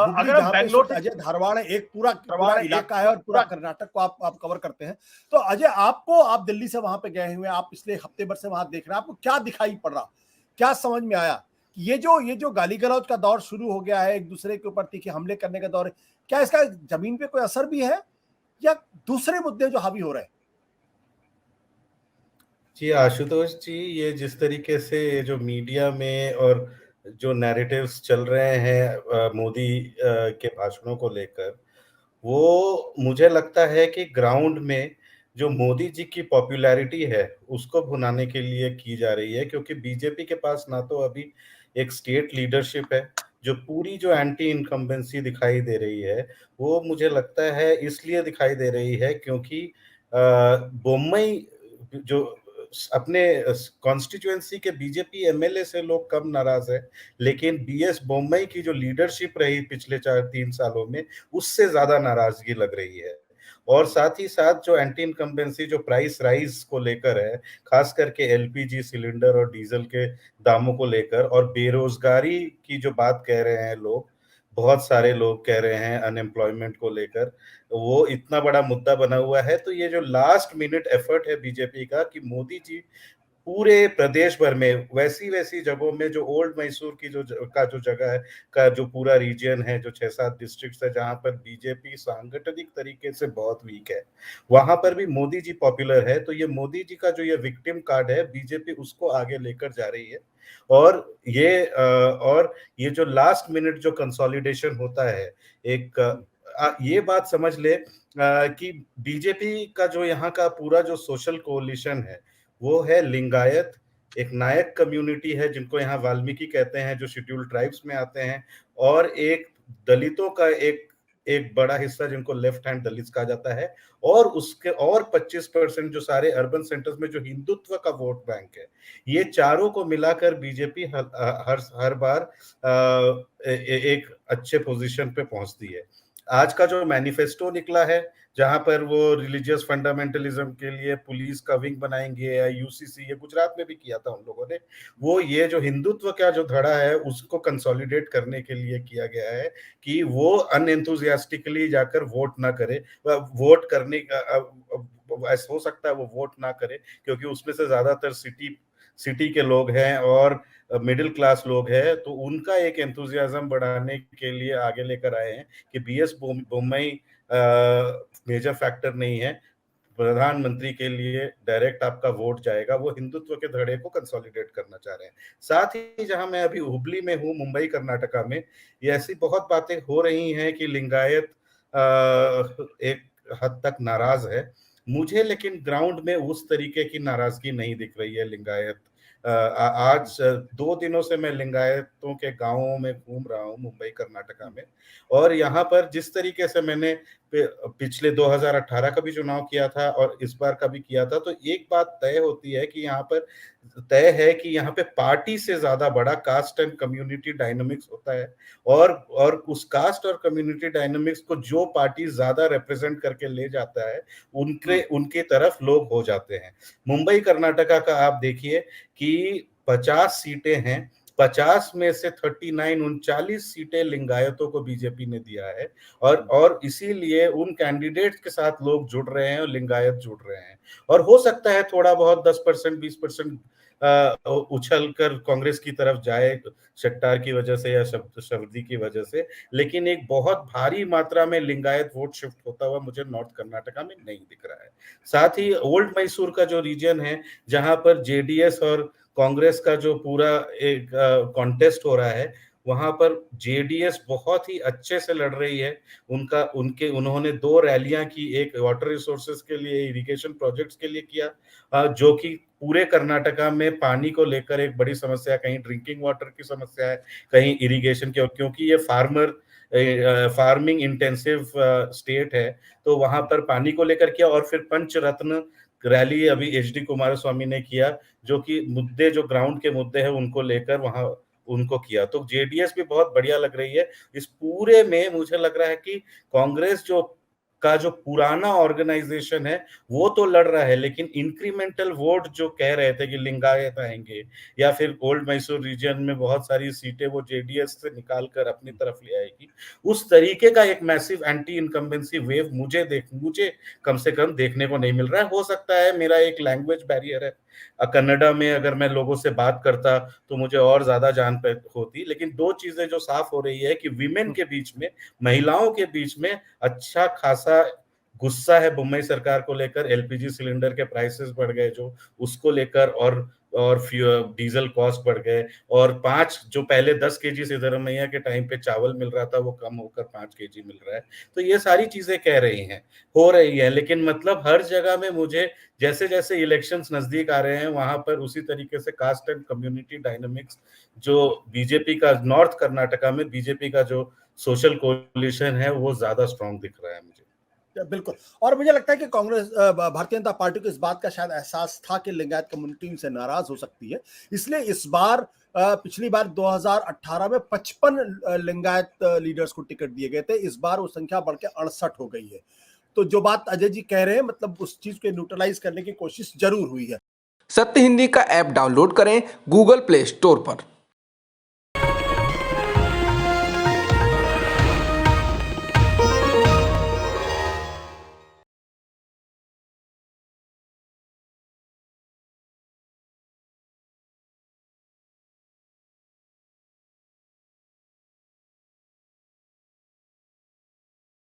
हुगली अगर हम जहाँ पे इस बैंगलोर वक्त से अजय धारवाड़ है, एक पूरा धारवाड़ इलाका है और पूरा कर्नाटक को आप कवर करते हैं। तो अजय, आप दिल्ली से वहां पे गए हुए हैं, आप पिछले हफ्ते भर से वहां देख रहे हैं, आपको क्या दिखाई पड़ रहा, क्या समझ में आया कि ये जो गाली गलौज का दौर शुरू हो गया है, एक दूसरे के ऊपर तीखे हमले करने का दौर है, क्या इसका जमीन पे कोई असर भी है या दूसरे मुद्दे जो हावी हो रहे हैं? जी आशुतोष जी, ये जिस तरीके से जो मीडिया में और जो नैरेटिव्स चल रहे हैं मोदी के भाषणों को लेकर, वो मुझे लगता है कि ग्राउंड में जो मोदी जी की पॉपुलैरिटी है उसको भुनाने के लिए की जा रही है, क्योंकि बीजेपी के पास ना तो अभी एक स्टेट लीडरशिप है, जो पूरी जो एंटी इनकम्बेंसी दिखाई दे रही है वो मुझे लगता है इसलिए दिखाई दे रही है क्योंकि बोम्मई जो अपने कॉन्स्टिट्यूएंसी के बीजेपी एमएलए से लोग कम नाराज है, लेकिन बीएस बोम्मई की जो लीडरशिप रही पिछले 4-3 सालों में उससे ज्यादा नाराजगी लग रही है। और साथ ही साथ जो एंटी इनकम्बेंसी जो प्राइस राइज को लेकर है, खास करके एलपीजी सिलेंडर और डीजल के दामों को लेकर, और बेरोजगारी की जो बात कह रहे हैं लोग, बहुत सारे लोग कह रहे हैं अनएम्प्लॉयमेंट को लेकर, वो इतना बड़ा मुद्दा बना हुआ है। तो ये जो लास्ट मिनट एफर्ट है बीजेपी का कि मोदी जी पूरे प्रदेश भर में वैसी वैसी जगहों में जो ओल्ड मैसूर की जो जगह है का जो पूरा रीजन है, जो 6-7 डिस्ट्रिक्ट्स है जहां पर बीजेपी सांगठनिक तरीके से बहुत वीक है, वहां पर भी मोदी जी पॉपुलर है। तो ये मोदी जी का जो ये विक्टिम कार्ड है, बीजेपी उसको आगे लेकर जा रही है। और ये जो लास्ट मिनट जो कंसोलिडेशन होता है, एक ये बात समझ ले कि बीजेपी का जो यहाँ का पूरा जो सोशल कोलिशन है वो है लिंगायत, एक नायक कम्युनिटी है जिनको यहाँ वाल्मीकि कहते हैं, जो शेड्यूल्ड ट्राइब्स में आते हैं, और एक दलितों का एक एक बड़ा हिस्सा जिनको लेफ्ट हैंड दलित कहा जाता है, और उसके और 25% जो सारे अर्बन सेंटर्स में जो हिंदुत्व का वोट बैंक है। ये चारों को मिलाकर बीजेपी हर बार एक अच्छे पोजीशन पे पहुंचती है। आज का जो मैनिफेस्टो निकला है, जहां पर वो रिलीजियस फंडामेंटलिज्म के लिए पुलिस का विंग बनाएंगे, या यूसीसी, ये गुजरात में भी किया था उन लोगों ने, वो ये जो हिंदुत्व का जो धड़ा है उसको कंसोलिडेट करने के लिए किया गया है कि वो अनएंथुजियास्टिकली जाकर वोट ना करे। वोट करने का ऐसा हो सकता है वो वोट ना करे क्योंकि उसमें से ज्यादातर सिटी के लोग हैं और मिडिल क्लास लोग हैं, तो उनका एक एंथुजियाज्म बढ़ाने के लिए आगे लेकर आए हैं कि बीएस बोम्मई मेजर फैक्टर नहीं है, प्रधानमंत्री के लिए डायरेक्ट आपका वोट जाएगा। वो हिंदुत्व के धड़े को कंसोलिडेट करना चाह रहे हैं। साथ ही जहां मैं अभी हुबली में हूँ, मुंबई कर्नाटका में, ये ऐसी बहुत बातें हो रही हैं कि लिंगायत एक हद तक नाराज है। मुझे लेकिन ग्राउंड में उस तरीके की नाराजगी नहीं दिख रही है लिंगायत। आज 2 दिनों से मैं लिंगायतों के गांवों में घूम रहा हूँ मुंबई कर्नाटका में, और यहाँ पर जिस तरीके से मैंने पिछले 2018 का भी चुनाव किया था और इस बार का भी किया था, तो एक बात तय होती है कि यहाँ पर तय है कि यहाँ पे पार्टी से ज्यादा बड़ा कास्ट एंड कम्युनिटी डायनामिक्स होता है, और उस कास्ट और कम्युनिटी डायनामिक्स को जो पार्टी ज्यादा रिप्रेजेंट करके ले जाता है उनके तरफ लोग हो जाते हैं। मुंबई कर्नाटका का आप देखिए कि 50 सीटें हैं, 50 में से 39 सीटें लिंगायतों को बीजेपी ने दिया है, और इसीलिए उन कैंडिडेट्स के साथ लोग जुड़ रहे हैं और लिंगायत जुड़ रहे हैं। और हो सकता है थोड़ा बहुत 10% 20% उछल कर कांग्रेस की तरफ जाए शट्टार की वजह से या शबदी की वजह से, लेकिन एक बहुत भारी मात्रा में लिंगायत वोट शिफ्ट होता हुआ मुझे नॉर्थ कर्नाटका में नहीं दिख रहा है। साथ ही ओल्ड मैसूर का जो रीजन है, जहां पर जेडीएस और कांग्रेस का जो पूरा एक कॉन्टेस्ट हो रहा है, वहां पर जेडीएस बहुत ही अच्छे से लड़ रही है। उन्होंने 2 रैलियां की, एक वाटर रिसोर्सेज के लिए, इरिगेशन प्रोजेक्ट्स के लिए किया, जो कि पूरे कर्नाटका में पानी को लेकर एक बड़ी समस्या है, कहीं ड्रिंकिंग वाटर की समस्या है, कहीं इरिगेशन की, क्योंकि ये फार्मिंग इंटेंसिव स्टेट है, तो वहां पर पानी को लेकर किया। और फिर पंचरत्न रैली अभी एचडी कुमारस्वामी ने किया, जो कि मुद्दे, जो ग्राउंड के मुद्दे हैं उनको लेकर वहां उनको किया। तो जेडीएस भी बहुत बढ़िया लग रही है। इस पूरे में मुझे लग रहा है कि कांग्रेस जो का जो पुराना ऑर्गेनाइजेशन है वो तो लड़ रहा है, लेकिन इंक्रीमेंटल वोट जो कह रहे थे कि लिंगायत आएंगे या फिर ओल्ड मैसूर रीजन में बहुत सारी सीटें वो जेडीएस से निकाल कर अपनी तरफ ले आएगी, उस तरीके का एक मैसिव एंटी इनकम्बेंसी वेव मुझे कम से कम देखने को नहीं मिल रहा है। हो सकता है मेरा एक लैंग्वेज बैरियर है, कन्नडा में अगर मैं लोगों से बात करता तो मुझे और ज्यादा जान होती, लेकिन दो चीजें जो साफ हो रही है कि विमेन के बीच में, महिलाओं के बीच में अच्छा खासा गुस्सा है मुंबई सरकार को लेकर। एलपीजी सिलेंडर के प्राइसेस बढ़ गए जो, उसको लेकर, और डीजल कॉस्ट बढ़ गए, और 5 जो पहले 10 केजी सिद्धरमैया के टाइम पे चावल मिल रहा था वो कम होकर 5 केजी मिल रहा है। तो ये सारी चीजें कह रही हैं, हो रही है, लेकिन मतलब हर जगह में मुझे जैसे जैसे इलेक्शंस नजदीक आ रहे हैं वहां पर उसी तरीके से कास्ट एंड कम्युनिटी डायनामिक्स जो बीजेपी का नॉर्थ कर्नाटका में बीजेपी का जो सोशल कोलिशन है वो ज्यादा स्ट्रांग दिख रहा है मुझे। बिल्कुल। और मुझे लगता है कि कांग्रेस भारतीय जनता पार्टी को इस बात का शायद एहसास था कि लिंगायत कम्युनिटी इनसे नाराज हो सकती है, इसलिए इस बार पिछली बार 2018 में 55 लिंगायत लीडर्स को टिकट दिए गए थे, इस बार वो संख्या बढ़ के 68 हो गई है। तो जो बात अजय जी कह रहे हैं, मतलब उस चीज को न्यूट्रलाइज करने की कोशिश जरूर हुई है। सत्य हिंदी का ऐप डाउनलोड करें गूगल प्ले स्टोर पर।